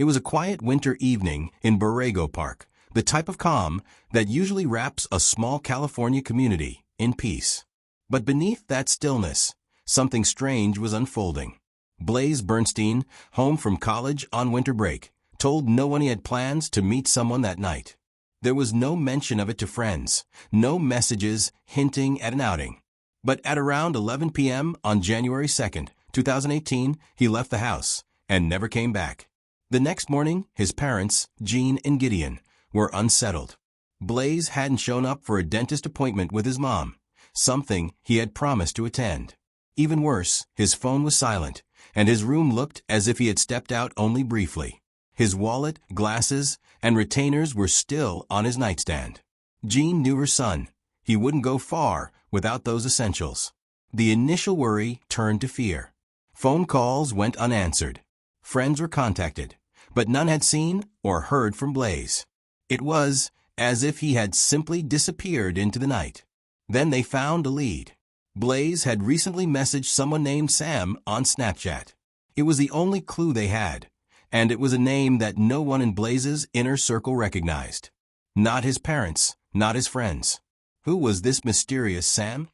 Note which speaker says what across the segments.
Speaker 1: It was a quiet winter evening in Borrego Park, the type of calm that usually wraps a small California community in peace. But beneath that stillness, something strange was unfolding. Blaze Bernstein, home from college on winter break, told no one he had plans to meet someone that night. There was no mention of it to friends, no messages hinting at an outing. But at around 11 p.m. on January 2nd, 2018, he left the house and never came back. The next morning, his parents, Jean and Gideon, were unsettled. Blaze hadn't shown up for a dentist appointment with his mom, something he had promised to attend. Even worse, his phone was silent, and his room looked as if he had stepped out only briefly. His wallet, glasses, and retainers were still on his nightstand. Jean knew her son. He wouldn't go far without those essentials. The initial worry turned to fear. Phone calls went unanswered. Friends were contacted, but none had seen or heard from Blaze. It was as if he had simply disappeared into the night. Then they found a lead. Blaze had recently messaged someone named Sam on Snapchat. It was the only clue they had, and it was a name that no one in Blaze's inner circle recognized. Not his parents, not his friends. Who was this mysterious Sam?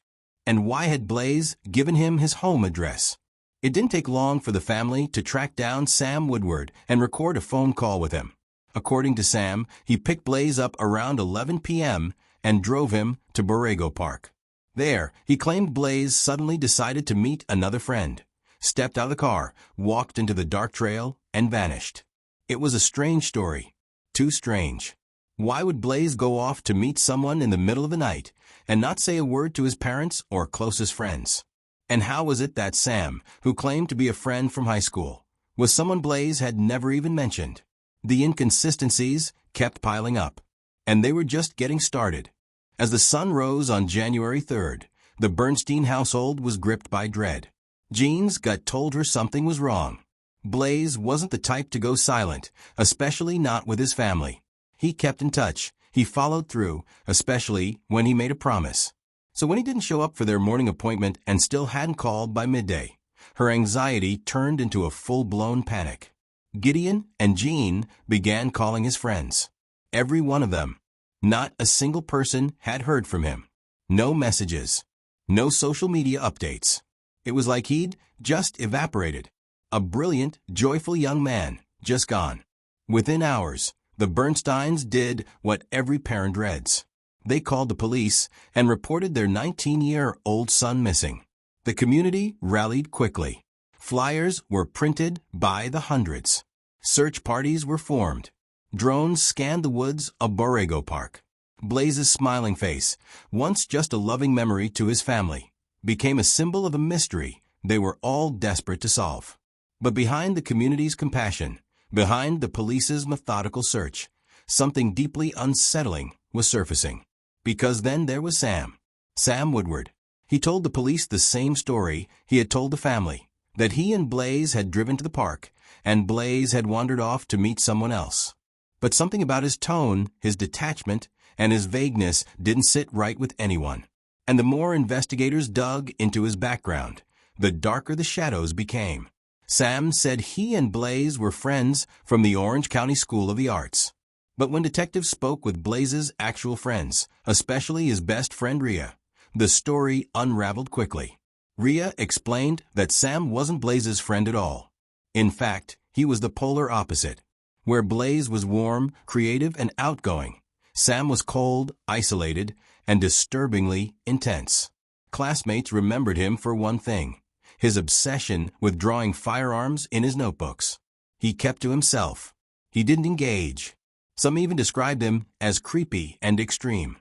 Speaker 1: And why had Blaze given him his home address? It didn't take long for the family to track down Sam Woodward and record a phone call with him. According to Sam, he picked Blaze up around 11 p.m. and drove him to Borrego Park. There, he claimed Blaze suddenly decided to meet another friend, stepped out of the car, walked into the dark trail, and vanished. It was a strange story. Too strange. Why would Blaze go off to meet someone in the middle of the night and not say a word to his parents or closest friends? And how was it that Sam, who claimed to be a friend from high school, was someone Blaze had never even mentioned? The inconsistencies kept piling up, and they were just getting started. As the sun rose on January 3rd, the Bernstein household was gripped by dread. Jean's gut told her something was wrong. Blaze wasn't the type to go silent, especially not with his family. He kept in touch. He followed through, especially when he made a promise. So when he didn't show up for their morning appointment and still hadn't called by midday, her anxiety turned into a full-blown panic. Gideon and Jean began calling his friends. Every one of them. Not a single person had heard from him. No messages. No social media updates. It was like he'd just evaporated. A brilliant, joyful young man, just gone. Within hours, the Bernsteins did what every parent dreads. They called the police and reported their 19-year-old son missing. The community rallied quickly. Flyers were printed by the hundreds. Search parties were formed. Drones scanned the woods of Borrego Park. Blaze's smiling face, once just a loving memory to his family, became a symbol of a mystery they were all desperate to solve. But behind the community's compassion, behind the police's methodical search, something deeply unsettling was surfacing. Because then there was Sam Woodward. He told the police the same story he had told the family, that he and Blaze had driven to the park, and Blaze had wandered off to meet someone else. But something about his tone, his detachment, and his vagueness didn't sit right with anyone. And the more investigators dug into his background, the darker the shadows became. Sam said he and Blaze were friends from the Orange County School of the Arts. But when detectives spoke with Blaze's actual friends, especially his best friend Rhea, the story unraveled quickly. Rhea explained that Sam wasn't Blaze's friend at all. In fact, he was the polar opposite. Where Blaze was warm, creative, and outgoing, Sam was cold, isolated, and disturbingly intense. Classmates remembered him for one thing: his obsession with drawing firearms in his notebooks. He kept to himself. He didn't engage. Some even described him as creepy and extreme.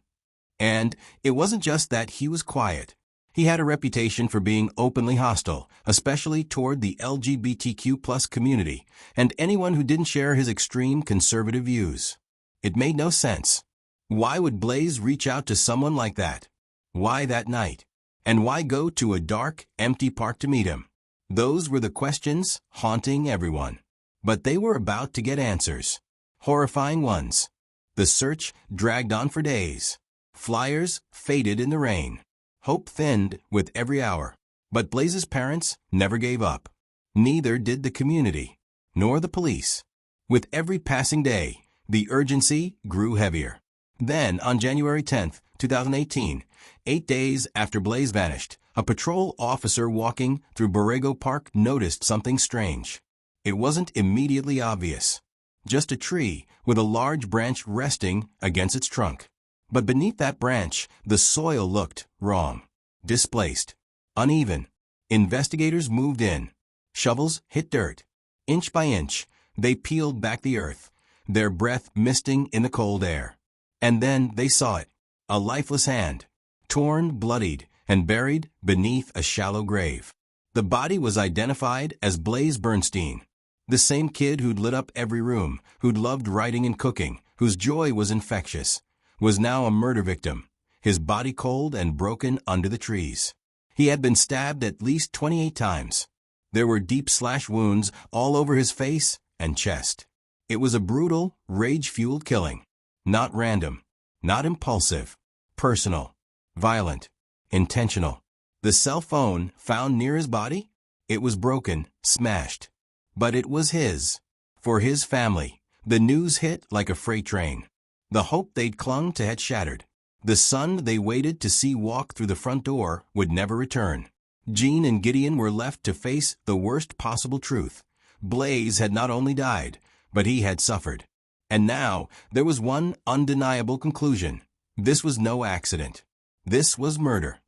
Speaker 1: And it wasn't just that he was quiet. He had a reputation for being openly hostile, especially toward the LGBTQ+ community and anyone who didn't share his extreme conservative views. It made no sense. Why would Blaze reach out to someone like that? Why that night? And why go to a dark, empty park to meet him? Those were the questions haunting everyone. But they were about to get answers. Horrifying ones. The search dragged on for days. Flyers faded in the rain. Hope thinned with every hour. But Blaze's parents never gave up. Neither did the community, nor the police. With every passing day, the urgency grew heavier. Then, on January 10th, 2018, 8 days after Blaze vanished, a patrol officer walking through Borrego Park noticed something strange. It wasn't immediately obvious. Just a tree with a large branch resting against its trunk. But beneath that branch, the soil looked wrong. Displaced. Uneven. Investigators moved in. Shovels hit dirt. Inch by inch, they peeled back the earth, their breath misting in the cold air. And then they saw it. A lifeless hand. Torn, bloodied, and buried beneath a shallow grave. The body was identified as Blaze Bernstein. The same kid who'd lit up every room, who'd loved writing and cooking, whose joy was infectious, was now a murder victim, his body cold and broken under the trees. He had been stabbed at least 28 times. There were deep slash wounds all over his face and chest. It was a brutal, rage-fueled killing. Not random, not impulsive, personal, violent, intentional. The cell phone found near his body? It was broken, smashed. But it was his. For his family, the news hit like a freight train. The hope they'd clung to had shattered. The son they waited to see walk through the front door would never return. Jean and Gideon were left to face the worst possible truth. Blaze had not only died, but he had suffered. And now, there was one undeniable conclusion. This was no accident. This was murder.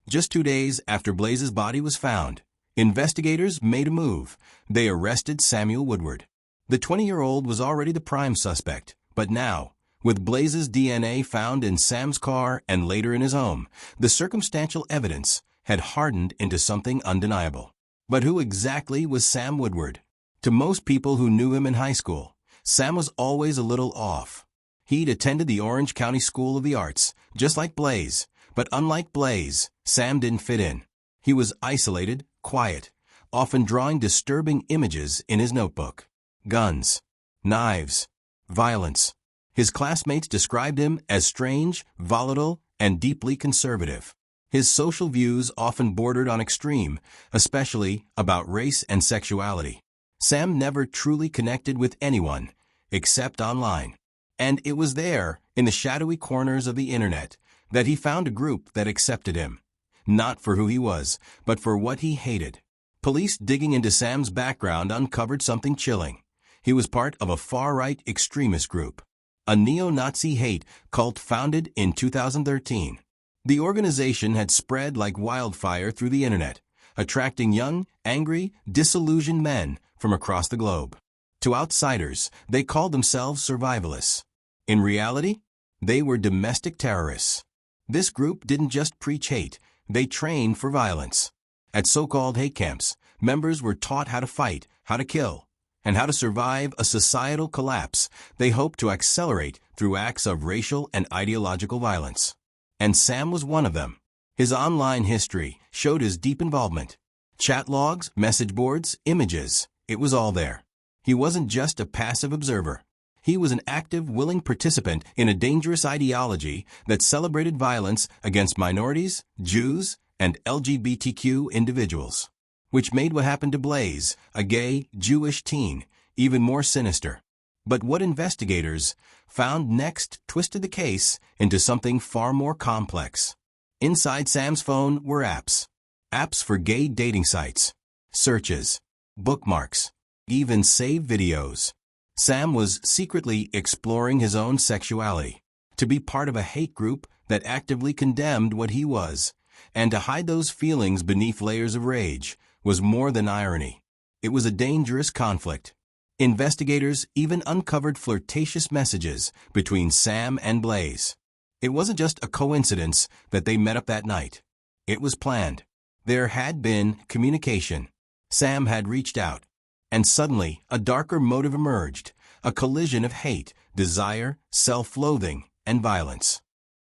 Speaker 1: Just 2 days after Blaze's body was found, investigators made a move. They arrested Samuel Woodward. The 20-year-old was already the prime suspect, but now, with Blaze's DNA found in Sam's car and later in his home, the circumstantial evidence had hardened into something undeniable. But who exactly was Sam Woodward? To most people who knew him in high school, Sam was always a little off. He'd attended the Orange County School of the Arts, just like Blaze, but unlike Blaze, Sam didn't fit in. He was isolated, quiet, often drawing disturbing images in his notebook. Guns, knives, violence. His classmates described him as strange, volatile, and deeply conservative. His social views often bordered on extreme, especially about race and sexuality. Sam never truly connected with anyone, except online. And it was there, in the shadowy corners of the internet, that he found a group that accepted him. Not for who he was, but for what he hated. Police digging into Sam's background uncovered something chilling. He was part of a far-right extremist group, a neo-Nazi hate cult founded in 2013. The organization had spread like wildfire through the internet, attracting young, angry, disillusioned men from across the globe. To outsiders, they called themselves survivalists. In reality, they were domestic terrorists. This group didn't just preach hate, they trained for violence. At so-called hate camps, members were taught how to fight, how to kill, and how to survive a societal collapse they hoped to accelerate through acts of racial and ideological violence. And Sam was one of them. His online history showed his deep involvement. Chat logs, message boards, images, it was all there. He wasn't just a passive observer. He was an active, willing participant in a dangerous ideology that celebrated violence against minorities, Jews, and LGBTQ individuals. Which made what happened to Blaze, a gay, Jewish teen, even more sinister. But what investigators found next twisted the case into something far more complex. Inside Sam's phone were apps. Apps for gay dating sites, searches, bookmarks, even saved videos. Sam was secretly exploring his own sexuality, to be part of a hate group that actively condemned what he was, and to hide those feelings beneath layers of rage was more than irony. It was a dangerous conflict. Investigators even uncovered flirtatious messages between Sam and Blaze. It wasn't just a coincidence that they met up that night. It was planned. There had been communication. Sam had reached out. And suddenly, a darker motive emerged, a collision of hate, desire, self-loathing, and violence.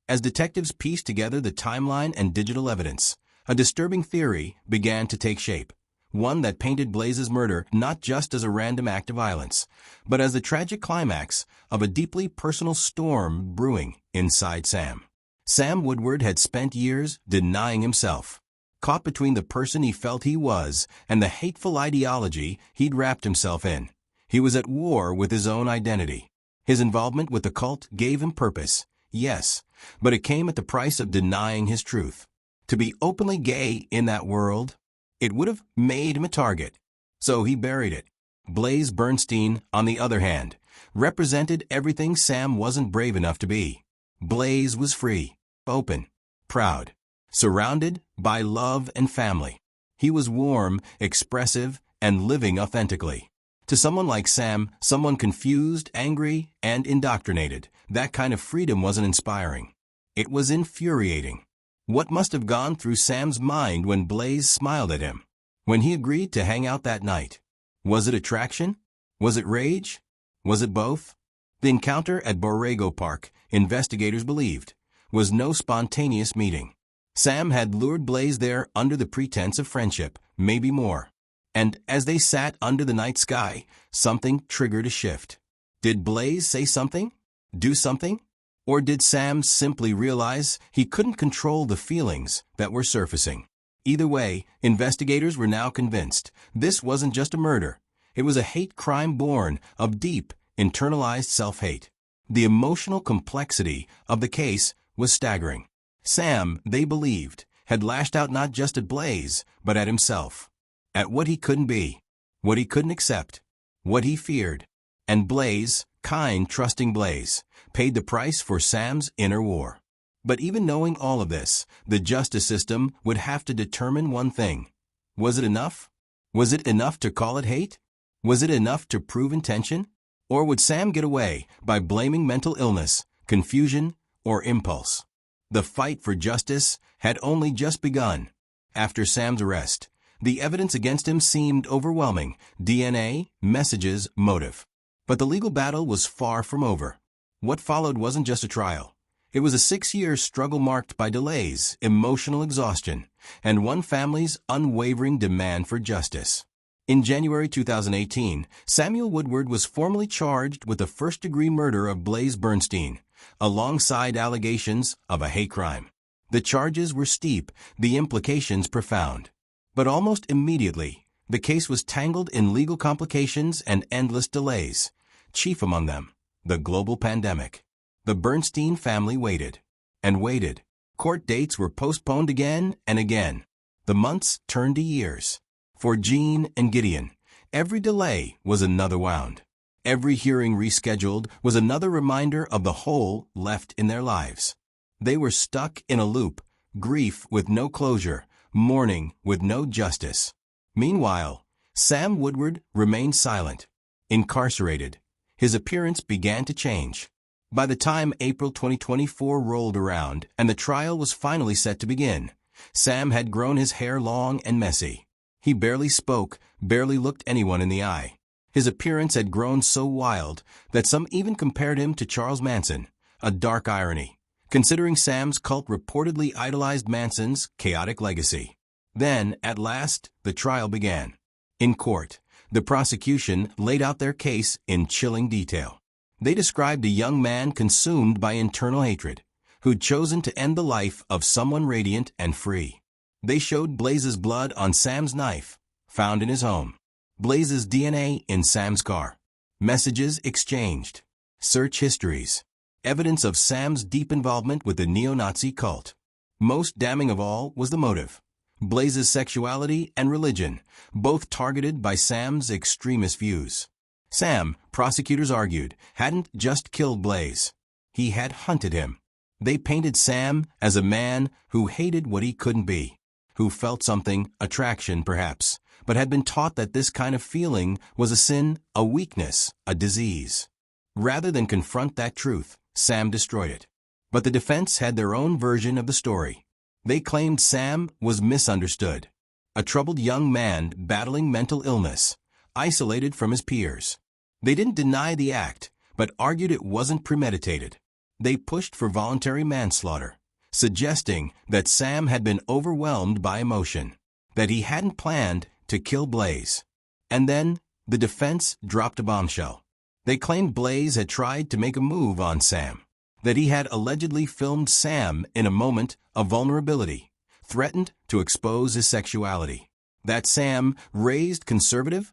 Speaker 1: As detectives pieced together the timeline and digital evidence, a disturbing theory began to take shape, one that painted Blaze's murder not just as a random act of violence, but as the tragic climax of a deeply personal storm brewing inside Sam. Sam Woodward had spent years denying himself. Caught between the person he felt he was and the hateful ideology he'd wrapped himself in. He was at war with his own identity. His involvement with the cult gave him purpose, yes, but it came at the price of denying his truth. To be openly gay in that world, it would have made him a target. So he buried it. Blaze Bernstein, on the other hand, represented everything Sam wasn't brave enough to be. Blaze was free, open, proud, surrounded by love and family. He was warm, expressive, and living authentically. To someone like Sam, someone confused, angry, and indoctrinated, that kind of freedom wasn't inspiring. It was infuriating. What must have gone through Sam's mind when Blaze smiled at him? When he agreed to hang out that night? Was it attraction? Was it rage? Was it both? The encounter at Borrego Park, investigators believed, was no spontaneous meeting. Sam had lured Blaze there under the pretense of friendship, maybe more. And as they sat under the night sky, something triggered a shift. Did Blaze say something? Do something? Or did Sam simply realize he couldn't control the feelings that were surfacing? Either way, investigators were now convinced this wasn't just a murder. It was a hate crime born of deep, internalized self-hate. The emotional complexity of the case was staggering. Sam, they believed, had lashed out not just at Blaze, but at himself. At what he couldn't be, what he couldn't accept, what he feared. And Blaze, kind, trusting Blaze, paid the price for Sam's inner war. But even knowing all of this, the justice system would have to determine one thing. Was it enough? Was it enough to call it hate? Was it enough to prove intention? Or would Sam get away by blaming mental illness, confusion, or impulse? The fight for justice had only just begun. After Sam's arrest, the evidence against him seemed overwhelming: DNA, messages, motive. But the legal battle was far from over. What followed wasn't just a trial. It was a 6-year struggle marked by delays, emotional exhaustion, and one family's unwavering demand for justice. In January 2018, Samuel Woodward was formally charged with the first-degree murder of Blaze Bernstein, alongside allegations of a hate crime. The charges were steep, the implications profound. But almost immediately, the case was tangled in legal complications and endless delays, chief among them, the global pandemic. The Bernstein family waited and waited. Court dates were postponed again and again. The months turned to years. For Jean and Gideon, every delay was another wound. Every hearing rescheduled was another reminder of the hole left in their lives. They were stuck in a loop, grief with no closure, mourning with no justice. Meanwhile, Sam Woodward remained silent, incarcerated. His appearance began to change. By the time April 2024 rolled around and the trial was finally set to begin, Sam had grown his hair long and messy. He barely spoke, barely looked anyone in the eye. His appearance had grown so wild that some even compared him to Charles Manson, a dark irony, considering Sam's cult reportedly idolized Manson's chaotic legacy. Then, at last, the trial began. In court, the prosecution laid out their case in chilling detail. They described a young man consumed by internal hatred, who'd chosen to end the life of someone radiant and free. They showed Blaze's blood on Sam's knife, found in his home. Blaze's DNA in Sam's car. Messages exchanged. Search histories. Evidence of Sam's deep involvement with the neo-Nazi cult. Most damning of all was the motive. Blaze's sexuality and religion, both targeted by Sam's extremist views. Sam, prosecutors argued, hadn't just killed Blaze. He had hunted him. They painted Sam as a man who hated what he couldn't be, who felt something, attraction perhaps, but had been taught that this kind of feeling was a sin, a weakness, a disease. Rather than confront that truth, Sam destroyed it. But the defense had their own version of the story. They claimed Sam was misunderstood, a troubled young man battling mental illness, isolated from his peers. They didn't deny the act, but argued it wasn't premeditated. They pushed for voluntary manslaughter, suggesting that Sam had been overwhelmed by emotion, that he hadn't planned to kill Blaze. And then, the defense dropped a bombshell. They claimed Blaze had tried to make a move on Sam, that he had allegedly filmed Sam in a moment of vulnerability, threatened to expose his sexuality. That Sam, raised conservative,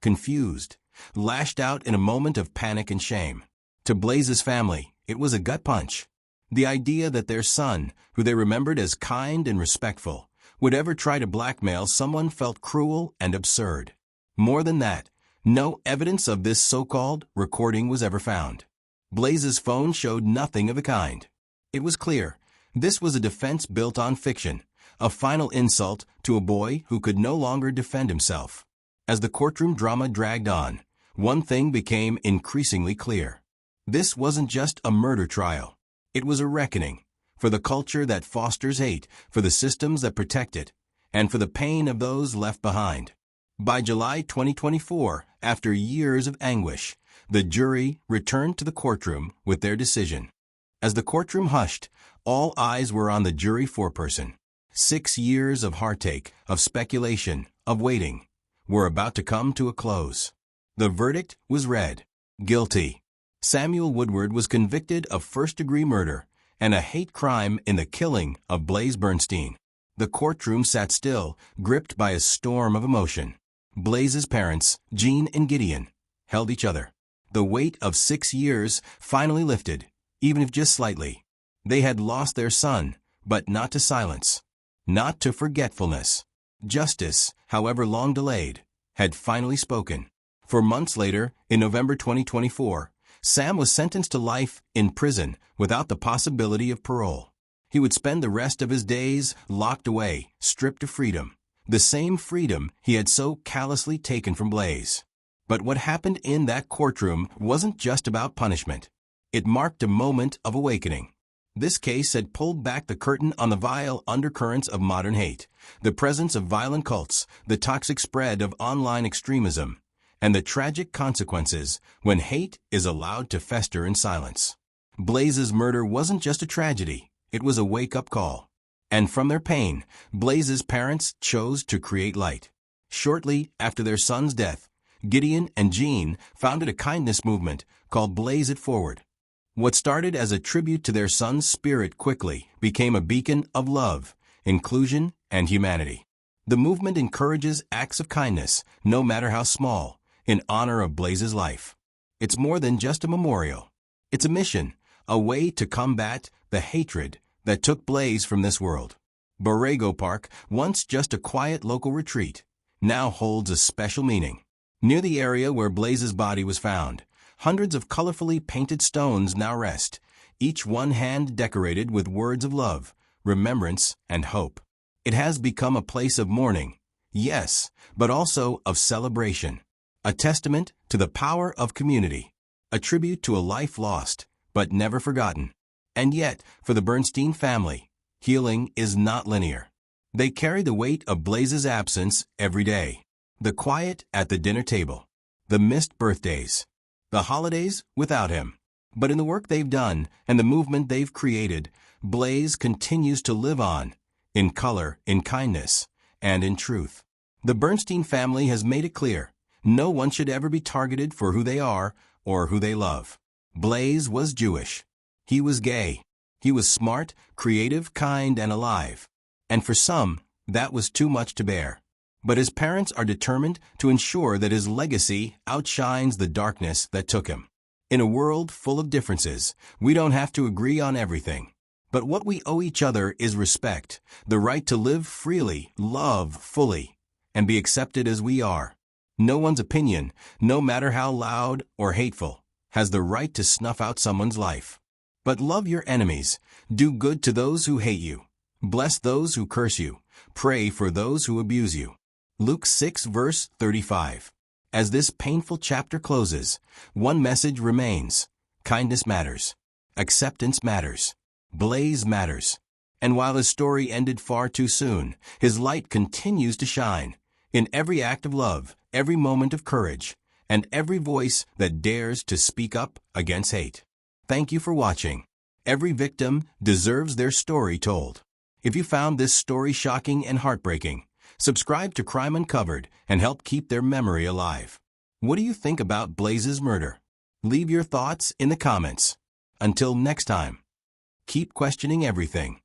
Speaker 1: confused, lashed out in a moment of panic and shame. To Blaze's family, it was a gut punch. The idea that their son, who they remembered as kind and respectful, would ever try to blackmail someone felt cruel and absurd. More than that, no evidence of this so-called recording was ever found. Blaze's phone showed nothing of the kind. It was clear, this was a defense built on fiction, a final insult to a boy who could no longer defend himself. As the courtroom drama dragged on, one thing became increasingly clear. This wasn't just a murder trial. It was a reckoning, for the culture that fosters hate, for the systems that protect it, and for the pain of those left behind. By July 2024, after years of anguish, the jury returned to the courtroom with their decision. As the courtroom hushed, all eyes were on the jury foreperson. 6 years of heartache, of speculation, of waiting, were about to come to a close. The verdict was read. Guilty. Samuel Woodward was convicted of first-degree murder and a hate crime in the killing of Blaze Bernstein. The courtroom sat still, gripped by a storm of emotion. Blaze's parents, Jean and Gideon, held each other. The weight of 6 years finally lifted, even if just slightly. They had lost their son, but not to silence, not to forgetfulness. Justice, however long delayed, had finally spoken. For months later, in November 2024, Sam was sentenced to life in prison without the possibility of parole. He would spend the rest of his days locked away, stripped of freedom, the same freedom he had so callously taken from Blaze. But what happened in that courtroom wasn't just about punishment. It marked a moment of awakening. This case had pulled back the curtain on the vile undercurrents of modern hate, the presence of violent cults, the toxic spread of online extremism, and the tragic consequences when hate is allowed to fester in silence. Blaze's murder wasn't just a tragedy, it was a wake-up call. And from their pain, Blaze's parents chose to create light. Shortly after their son's death, Gideon and Jean founded a kindness movement called Blaze It Forward. What started as a tribute to their son's spirit quickly became a beacon of love, inclusion, and humanity. The movement encourages acts of kindness, no matter how small, in honor of Blaze's life. It's more than just a memorial. It's a mission, a way to combat the hatred that took Blaze from this world. Borrego Park, once just a quiet local retreat, now holds a special meaning. Near the area where Blaze's body was found, hundreds of colorfully painted stones now rest, each one hand-decorated with words of love, remembrance, and hope. It has become a place of mourning, yes, but also of celebration. A testament to the power of community, a tribute to a life lost, but never forgotten. And yet, for the Bernstein family, healing is not linear. They carry the weight of Blaze's absence every day. The quiet at the dinner table, the missed birthdays, the holidays without him. But in the work they've done and the movement they've created, Blaze continues to live on, in color, in kindness, and in truth. The Bernstein family has made it clear, no one should ever be targeted for who they are or who they love. Blaze was Jewish. He was gay. He was smart, creative, kind, and alive. And for some, that was too much to bear. But his parents are determined to ensure that his legacy outshines the darkness that took him. In a world full of differences, we don't have to agree on everything. But what we owe each other is respect, the right to live freely, love fully, and be accepted as we are. No one's opinion, no matter how loud or hateful, has the right to snuff out someone's life. But love your enemies, do good to those who hate you, bless those who curse you, pray for those who abuse you. Luke 6 verse 35. As this painful chapter closes, one message remains. Kindness matters. Acceptance matters. Blaze matters. And while his story ended far too soon, his light continues to shine. In every act of love, every moment of courage, and every voice that dares to speak up against hate. Thank you for watching. Every victim deserves their story told. If you found this story shocking and heartbreaking, subscribe to Crime Uncovered and help keep their memory alive. What do you think about Blaze's murder? Leave your thoughts in the comments. Until next time, keep questioning everything.